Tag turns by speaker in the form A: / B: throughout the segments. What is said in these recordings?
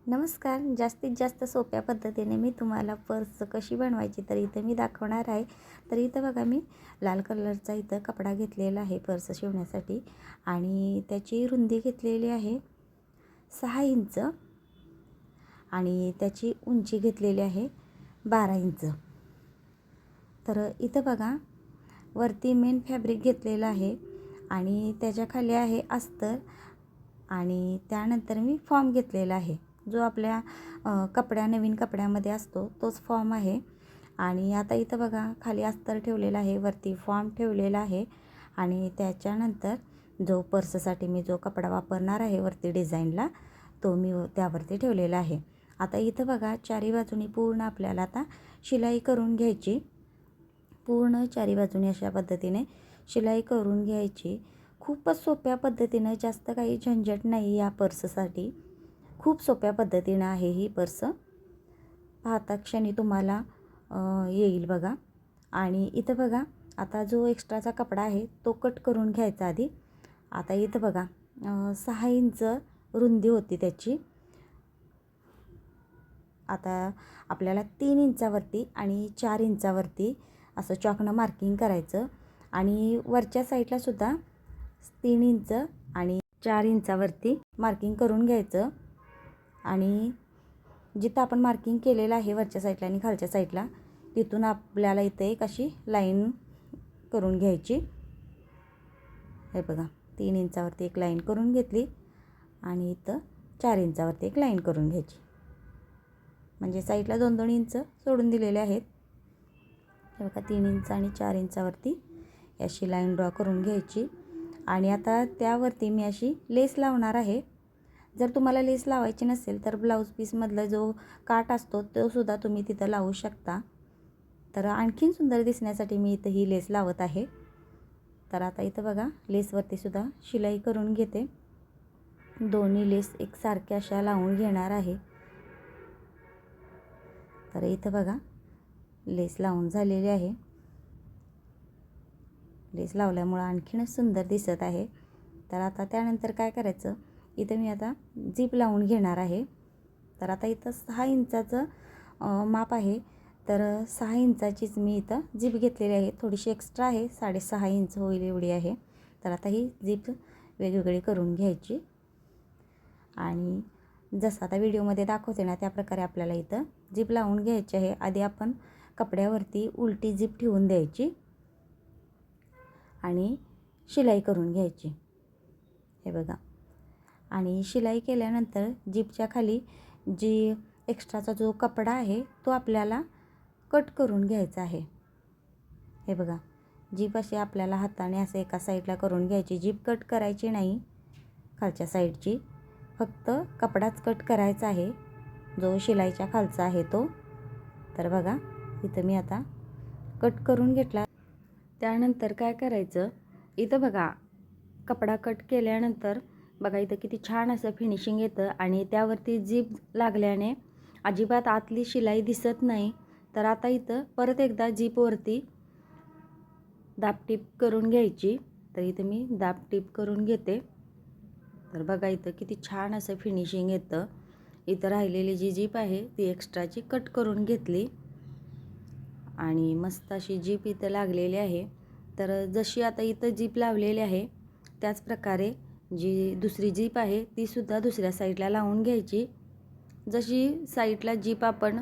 A: नमस्कार. जास्तीत जास्त सोप्या पद्धतीने मी तुम्हाला पर्स कशी बनवायची तर इथं मी दाखवणार आहे. तर इथं बघा मी लाल कलरचा इथं कपडा घेतलेला आहे पर्स शिवण्यासाठी आणि त्याची रुंदी घेतलेली आहे 6 इंच आणि त्याची उंची घेतलेली आहे 12 इंच. तर इथं बघा वरती मेन फॅब्रिक घेतलेलं आहे आणि त्याच्या खाली आहे अस्तर आणि त्यानंतर मी फॉर्म घेतलेला आहे जो आपल्या नवीन कपड्यामध्ये असतो तोच फॉर्म आहे. आणि आता इथं बघा खाली अस्तर ठेवलेला आहे, वरती फॉर्म ठेवलेला आहे आणि त्याच्यानंतर जो पर्ससाठी मी जो कपडा वापरणार आहे वरती डिझाईनला तो मी त्यावरती ठेवलेला आहे. आता इथं बघा चारी बाजूनी पूर्ण आपल्याला आता शिलाई करून घ्यायची. पूर्ण चारी बाजूने अशा पद्धतीने शिलाई करून घ्यायची. खूपच सोप्या पद्धतीनं, जास्त काही झंझट नाही या पर्ससाठी. खूप सोप्या पद्धतीनं आहे ही पर्स, पाहता क्षणी तुम्हाला येईल बघा. आणि इथं बघा आता जो एक्स्ट्राचा कपडा आहे तो कट करून घ्यायचा आधी. आता इथं बघा 6 इंच रुंदी होती त्याची. आता आपल्याला 3 इंचावरती आणि 4 इंचावरती असं चॉकनं मार्किंग करायचं आणि वरच्या साईडला सुद्धा 3 इंच आणि 4 इंचावरती मार्किंग करून घ्यायचं. आणि जिथं आपण मार्किंग केलेलं आहे वरच्या साईडला आणि खालच्या साईडला तिथून आपल्याला इथे एक अशी लाईन करून घ्यायची. हे बघा 3 इंचावरती एक लाईन करून घेतली आणि इथं 4 इंचावरती एक लाईन करून घ्यायची. म्हणजे साईडला 2-2 इंच सोडून दिलेले आहेत. हे बघा 3 इंच आणि 4 इंचावरती अशी लाईन ड्रॉ करून घ्यायची. आणि आता त्यावरती मी अशी लेस लावणार आहे. जर तुम्हाला लेस लावायची नसेल तर ब्लाऊज पीसमधला जो काठ असतो तो सुद्धा तुम्ही तिथं लावू शकता. तर आणखीन सुंदर दिसण्यासाठी मी इथं ही लेस लावत आहे. तर आता इथं बघा लेसवरती सुद्धा शिलाई करून घेते. दोन्ही लेस एकसारख्या अशा लावून घेणार आहे. तर इथं बघा लेस लावून झालेली आहे. लेस लावल्यामुळं आणखीनच सुंदर दिसत आहे. तर आता त्यानंतर काय करायचं, इथं मी आता जीप लावून घेणार आहे. तर आता इथं 6 इंचाचं माप आहे. तर 6 इंचाचीच मी इथं जीप घेतलेली आहे. थोडीशी एक्स्ट्रा आहे, 6.5 इंच होईल एवढी आहे. तर आता ही जीप वेगवेगळी करून घ्यायची आणि जसं आता व्हिडिओमध्ये दाखवते ना त्याप्रकारे आपल्याला इथं जीप लावून घ्यायची आहे. आधी आपण कपड्यावरती उलटी जीप ठेवून द्यायची आणि शिलाई करून घ्यायची. हे बघा. आणि शिलाई केल्यानंतर जीपच्या खाली जी एक्स्ट्राचा जो कपडा आहे तो आपल्याला कट करून घ्यायचा आहे. हे बघा जीप अशी आपल्याला हाताने असं एका साईडला करून घ्यायची. जीप कट करायची नाही खालच्या साईडची, फक्त कपडाच कट करायचा आहे जो शिलाईच्या खालचा आहे तो. तर बघा इथं मी आता कट करून घेतला. त्यानंतर काय करायचं, इथं बघा कपडा कट केल्यानंतर बघा इथं किती छान असं फिनिशिंग येतं आणि त्यावरती जीप लागल्याने अजिबात आतली शिलाई दिसत नाही. तर आता इथं परत एकदा जीपवरती दाबटीप करून घ्यायची. तर इथं मी दाबटीप करून घेते. तर बघा इथं किती छान असं फिनिशिंग येतं. इथं राहिलेली जी जीप आहे ती एक्स्ट्राची कट करून घेतली आणि मस्त अशी जीप इथं लागलेली आहे. तर जशी आता इथं जीप लावलेली आहे त्याच प्रकारे जी दुसरी जीप आहे ती सुद्धा दुसऱ्या साईडला लावून घ्यायची. जशी साईडला जीप आपण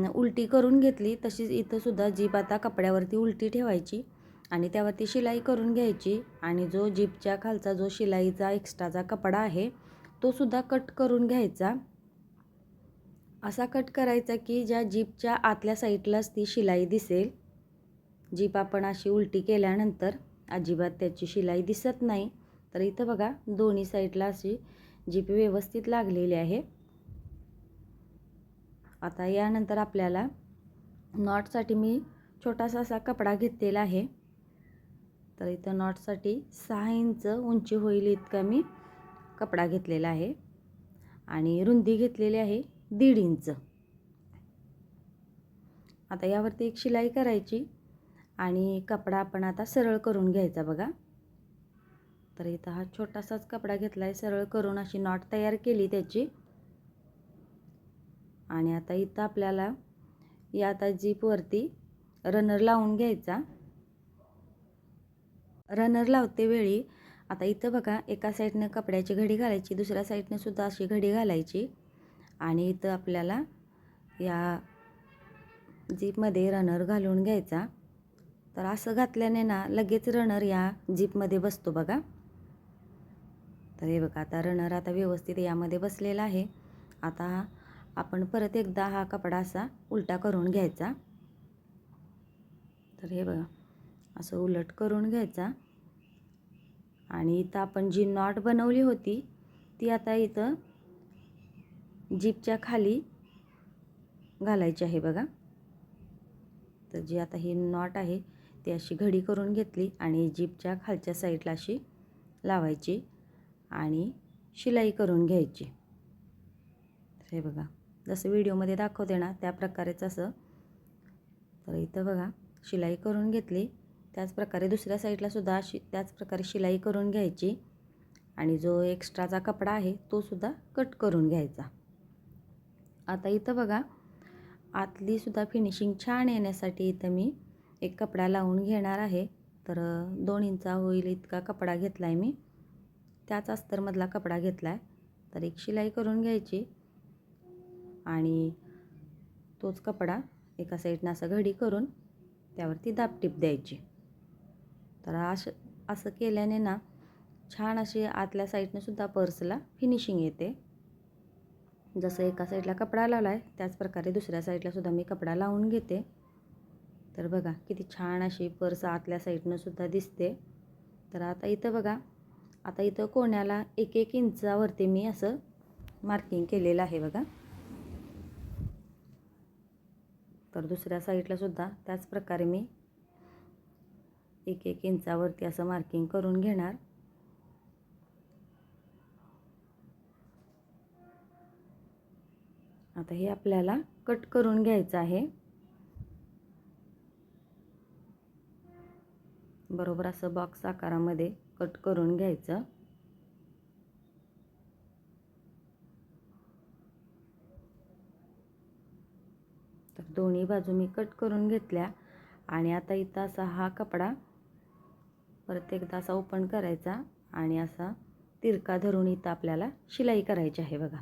A: उलटी करून घेतली तशीच इथं सुद्धा जीप आता कपड्यावरती उलटी ठेवायची आणि त्यावरती शिलाई करून घ्यायची. आणि जो जीपच्या खालचा जो शिलाईचा एक्स्ट्राचा कपडा आहे तो सुद्धा कट करून घ्यायचा. असा कट करायचा की ज्या जीपच्या आतल्या साईडलाच ती शिलाई दिसेल. जीप आपण अशी उलटी केल्यानंतर अजिबात त्याची शिलाई दिसत नाही. तर इथं बघा दोन्ही साईडला अशी जीप व्यवस्थित लागलेली आहे. आता यानंतर आपल्याला नॉटसाठी मी छोटासा असा कपडा घेतलेला आहे. तर इथं नॉटसाठी 6 इंच उंची होईल इतका मी कपडा घेतलेला आहे आणि रुंदी घेतलेली आहे 1.5 इंच. आता यावरती एक शिलाई करायची आणि कपडा आपण आता सरळ करून घ्यायचा बघा. तर इथं हा छोटासाच कपडा घेतला आहे, सरळ करून अशी नॉट तयार केली त्याची. आणि आता इथं आपल्याला या आता जीपवरती रनर लावून घ्यायचा. रनर लावते वेळी आता इथं बघा एका साईडनं कपड्याची घडी घालायची, दुसऱ्या साईडनं सुद्धा अशी घडी घालायची आणि इथं आपल्याला या जीपमध्ये रनर घालून घ्यायचा. तर असं घातल्याने ना लगेच रनर या जीपमध्ये बसतो बघा. तर हे बघा आता रनर आता व्यवस्थित यामध्ये बसलेला आहे. आता आपण परत एकदा हा कपडा असा उलटा करून घ्यायचा. तर हे बघा असं उलट करून घ्यायचा आणि इथं आपण जी नॉट बनवली होती ती आता इथं जीपच्या खाली घालायची आहे बघा. तर जी आता ही नॉट आहे ती अशी घडी करून घेतली आणि जीपच्या खालच्या साईडला अशी लावायची आणि शिलाई करून घ्यायची. तर हे बघा जसं व्हिडिओमध्ये दाखवते ना त्या प्रकारेच असं. तर इथं बघा शिलाई करून घेतली. त्याच प्रकारे दुसऱ्या साईडला सुद्धा त्याच प्रकारे शिलाई करून घ्यायची आणि जो एक्स्ट्राचा कपडा आहे तो सुद्धा कट करून घ्यायचा. आता इथं बघा आतली सुद्धा फिनिशिंग छान येण्यासाठी इथं मी एक कपडा लावून घेणार आहे. तर 2 इंचा होईल इतका कपडा घेतला आहे मी, त्याच अस्तरमधला कपडा घेतला आहे. तर एक शिलाई करून घ्यायची आणि तोच कपडा एका साईडनं असं घडी करून त्यावरती दाबटीप द्यायची. तर असं केल्याने ना छान अशी आतल्या साईडनं सुद्धा पर्सला फिनिशिंग येते. जसं एका साईडला कपडा लावला आहे त्याच प्रकारे दुसऱ्या साईडला सुद्धा मी कपडा लावून घेते. तर बघा किती छान अशी पर्स आतल्या साईडनं सुद्धा दिसते. तर आता इथं बघा आता इथं कोण्याला 1-1 इंचावरती मी असं मार्किंग केलेलं आहे बघा. तर दुसऱ्या साईडला सुद्धा त्याच प्रकारे मी 1-1 इंचावरती असं मार्किंग करून घेणार. आता हे आपल्याला कट करून घ्यायचं आहे. बरोबर असं बॉक्स आकारामध्ये कट करून घ्यायचं. तर दोन्ही बाजू मी कट करून घेतल्या आणि आता इथं असा हा कपडा परत एकदा असा ओपन करायचा आणि असा तिरका धरून इथं आपल्याला शिलाई करायची आहे बघा.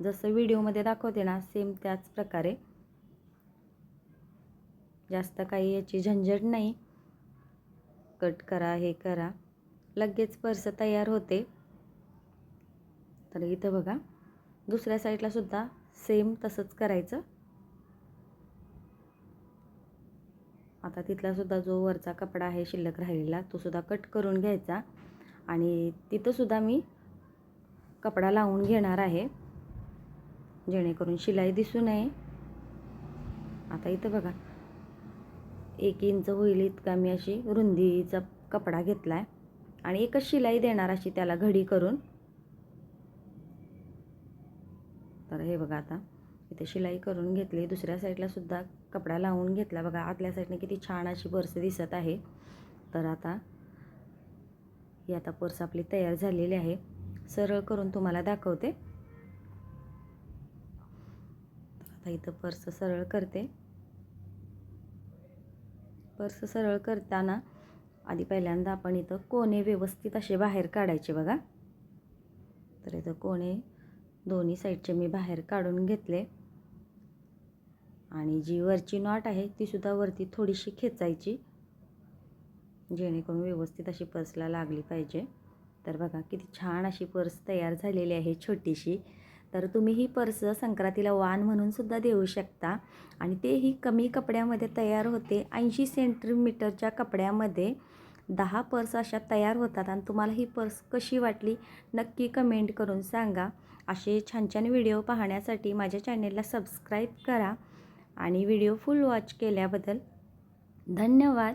A: जसं व्हिडिओमध्ये दाखवते ना सेम त्याच प्रकारे. जास्त काही याची झंझट नाही. कट करा हे करा लगेच पर्स तयार होते. तर इथं बघा दुसऱ्या साईडला सुद्धा सेम तसंच करायचं. आता तिथला सुद्धा जो वरचा कपडा आहे शिल्लक राहिलेला तो सुद्धा कट करून घ्यायचा आणि तिथं सुद्धा मी कपडा लावून घेणार आहे जेणेकरून शिलाई दिसू नये. आता इथं बघा 1 इंच होईल इतका मी अशी रुंदीचा कपडा घेतला आहे आणि एकच शिलाई देणार अशी त्याला घडी करून. तर हे बघा आता इथे शिलाई करून घेतली. दुसऱ्या साईडला सुद्धा कपडा लावून घेतला बघा. आतल्या साईडने किती छान अशी पर्स दिसत आहे. तर आता ही आता पर्स आपली तयार झालेली आहे. सरळ करून तुम्हाला दाखवते. आता इथं पर्स सरळ करते. पर्स सरळ करताना आधी पहिल्यांदा आपण इथं कोणे व्यवस्थित असे बाहेर काढायचे बघा. तर इथं कोणे दोन्ही साईडचे मी बाहेर काढून घेतले आणि जी वरची नॉट आहे ती सुद्धा वरती थोडीशी खेचायची जेणेकरून व्यवस्थित अशी पर्सला लागली पाहिजे. तर बघा किती छान अशी पर्स तयार झालेली आहे छोटीशी. तर तुम्ही ही पर्स संक्रांतीला वाण म्हणून सुद्धा देऊ शकता आणि तेही कमी कपड्यामध्ये तयार होते. 80 सेंटीमीटरच्या कपड्यामध्ये 10 पर्स अशा तयार होतात. आणि तुम्हाला ही पर्स कशी वाटली नक्की कमेंट करून सांगा. असे छान छान व्हिडिओ पाहण्यासाठी माझ्या चॅनेलला सबस्क्राईब करा आणि व्हिडिओ फुल वॉच केल्याबद्दल धन्यवाद.